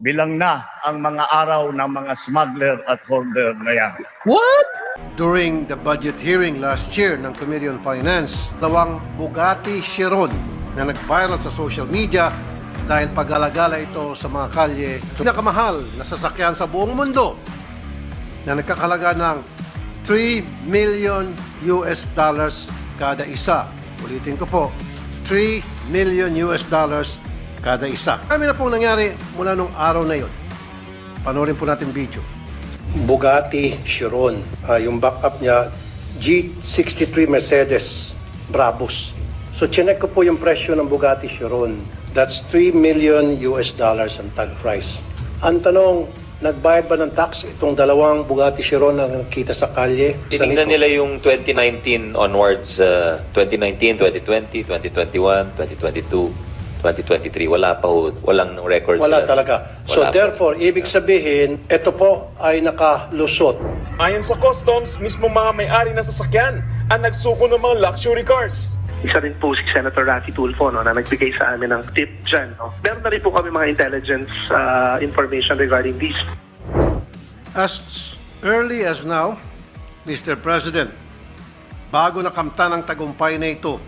Bilang na ang mga araw ng mga smuggler at hoarder na yan. What? During the budget hearing last year ng Committee on Finance, dalawang Bugatti Chiron na nag-viral sa social media dahil pag-alagala ito sa mga kalye, pinakamahal na sasakyan sa buong mundo na nagkakalaga ng 3 million US dollars kada isa. Ulitin ko po, 3 million US dollars kada isa. Kami na pong nangyari mula nung araw na yon. Panoorin po natin video. Bugatti Chiron. Yung backup niya, G63 Mercedes Brabus. So, chinek ko po yung presyo ng Bugatti Chiron. That's 3 million US dollars ang tag price. Ang tanong, nagbayad ba ng tax itong dalawang Bugatti Chiron na nakita sa kalye? Tinignan nila yung 2019 onwards, 2019, 2020, 2021, 2022, 2023. Wala pa ho, walang record. Wala sila. talaga. So Wala pa. therefore, ibig sabihin, ito po ay nakalusot. Ayon sa customs, mismo mga may-ari ng sasakyan ang nagsuko ng mga luxury cars. Isa rin po si Senator Raffy Tulfo na nagbigay sa amin ng tip dyan. Meron na rin po kami mga intelligence information regarding these. As early as now, Mr. President, bago nakamtan ang tagumpay na ito,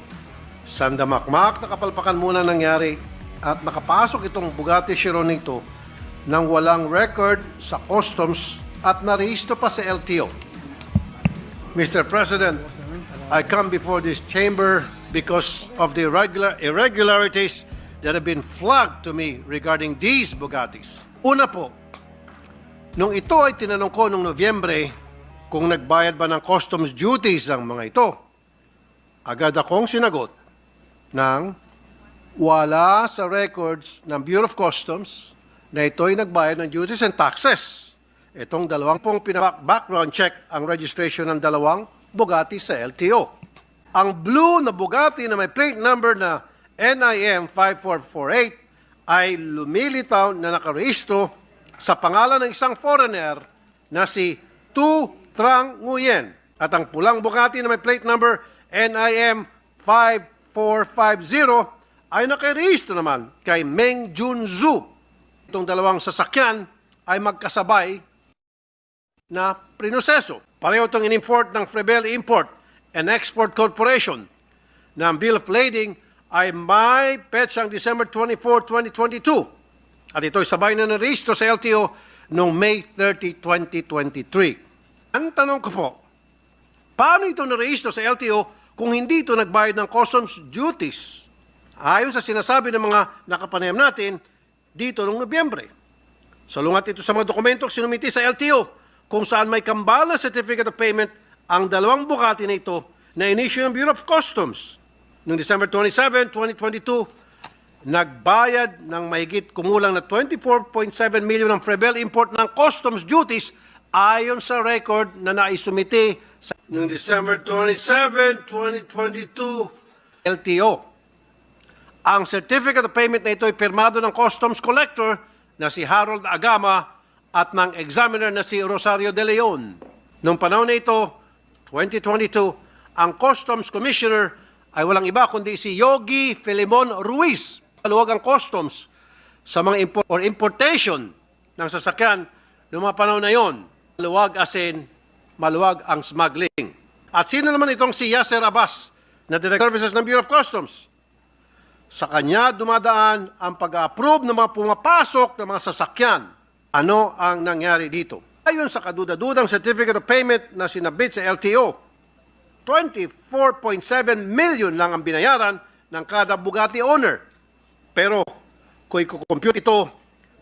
sandamakmak na kapalpakan muna nangyari at nakapasok itong Bugatti Chiron nito nang walang record sa customs at narehistro pa sa LTO. Mr. President, I come before this chamber because of the irregularities that have been flagged to me regarding these Bugattis. Una po, nung ito ay tinanong ko noong Nobyembre kung nagbayad ba ng customs duties ang mga ito, agad akong sinagot ng wala sa records ng Bureau of Customs na ito'y nagbayad ng duties and taxes. Itong dalawang pong background check ang registration ng dalawang Bugatti sa LTO. Ang blue na Bugatti na may plate number na NIM 5448 ay lumilitaw na nakarehistro sa pangalan ng isang foreigner na si Tu Trang Nguyen. At ang pulang Bugatti na may plate number NIM 5450 ay nakarehistro naman kay Meng Junzu. Itong dalawang sasakyan ay magkasabay na prinoseso. Pareho itong in-import ng Frebel Import and Export Corporation na ang bill of lading ay may petsang December 24, 2022. At ito'y sabay na narehistro sa LTO noong May 30, 2023. Ang tanong ko po, paano ito narehistro sa LTO kung hindi ito nagbayad ng customs duties? Ayon sa sinasabi ng mga nakapanayam natin dito noong Nobyembre. Salungat ito sa mga dokumentong sinumiti sa LTO kung saan may kambal na certificate of payment ang dalawang Bugatti na ito na in-issue ng Bureau of Customs. Noong December 27, 2022, nagbayad ng mahigit kumulang na 24.7 million ng Frebel import ng customs duties ayon sa record na naisumiti sa noong December 27, 2022 LTO. Ang certificate of payment na ito ay pirmado ng customs collector na si Harold Agama at ng examiner na si Rosario De Leon. Noong panahon na ito, 2022, ang Customs Commissioner ay walang iba kundi si Yogi Filimon Ruiz. Maluwag ang customs sa mga importation ng sasakyan noong mga panahon na yon. Maluwag as in, maluwag ang smuggling. At sino naman itong si Yasser Abbas na Director Services ng Bureau of Customs? Sa kanya dumadaan ang pag-approve ng mga pumapasok ng mga sasakyan. Ano ang nangyari dito? Ayon sa kaduda-dudang certificate of payment na sinabit sa LTO, 24.7 million lang ang binayaran ng kada Bugatti owner. Pero kung i-compute ito,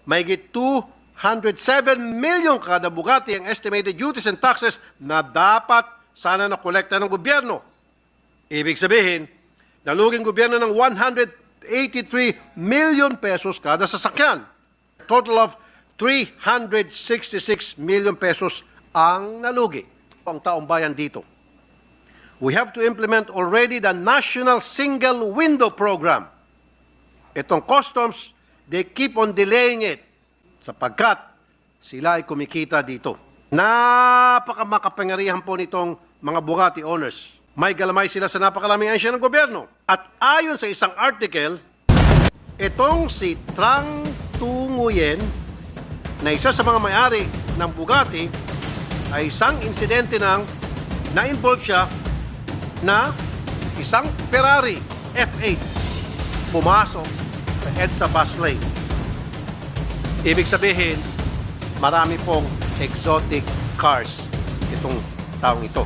mahigit 207 million kada Bugatti ang estimated duties and taxes na dapat sana nakolekta ng gobyerno. Ibig sabihin, naluging gobyerno ng 183 million pesos kada sasakyan. Total of 366 million pesos ang nalugi ang taong bayan dito. We have to implement already the National Single Window Program. Itong customs, they keep on delaying it sapagkat sila ay kumikita dito. Napakamakapangyarihan po nitong mga Bugatti owners. May galamay sila sa napakalaming ahensya ng gobyerno. At ayon sa isang article, itong si Trang Tu Nguyen na isa sa mga may-ari ng Bugatti ay isang insidente ng na-involve siya na isang Ferrari F8 pumasok sa EDSA bus lane. Ibig sabihin, marami pong exotic cars itong taong ito.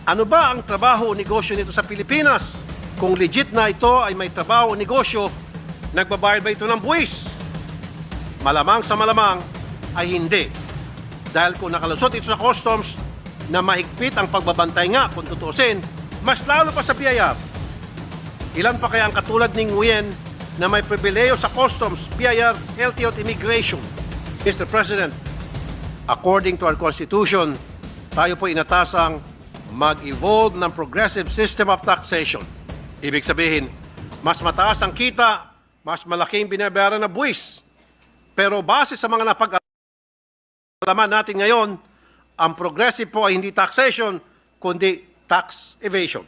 Ano ba ang trabaho o negosyo nito sa Pilipinas? Kung legit na ito ay may trabaho o negosyo, nagbabayad ba ito ng buwis? Malamang sa malamang ay hindi. Dahil kung nakalusot ito sa customs na mahigpit ang pagbabantay nga, kung tutuusin, mas lalo pa sa BIR. Ilan pa kaya ang katulad ni Nguyen na may pribileyo sa customs, BIR, LTO at immigration? Mr. President, according to our Constitution, tayo po inatasang mag-evolve ng progressive system of taxation. Ibig sabihin, mas mataas ang kita, mas malaking binabayaran na buwis. Pero base sa mga napag-alaman natin ngayon, ang progressive po ay hindi taxation, kundi tax evasion.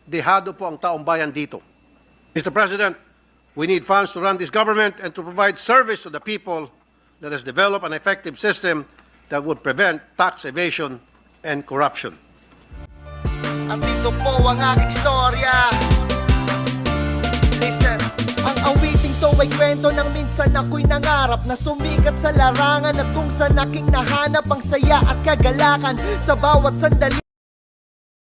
Dehado po ang taong bayan dito. Mr. President, we need funds to run this government and to provide service to the people. Let us develop an effective system that would prevent tax evasion and corruption. At ito po ang aking storya. Listen. Ang awiting to ay kwento ng minsan ako'y nangarap na sumikat sa larangan at kung saan aking nahanap ang saya at kagalakan sa bawat sandali.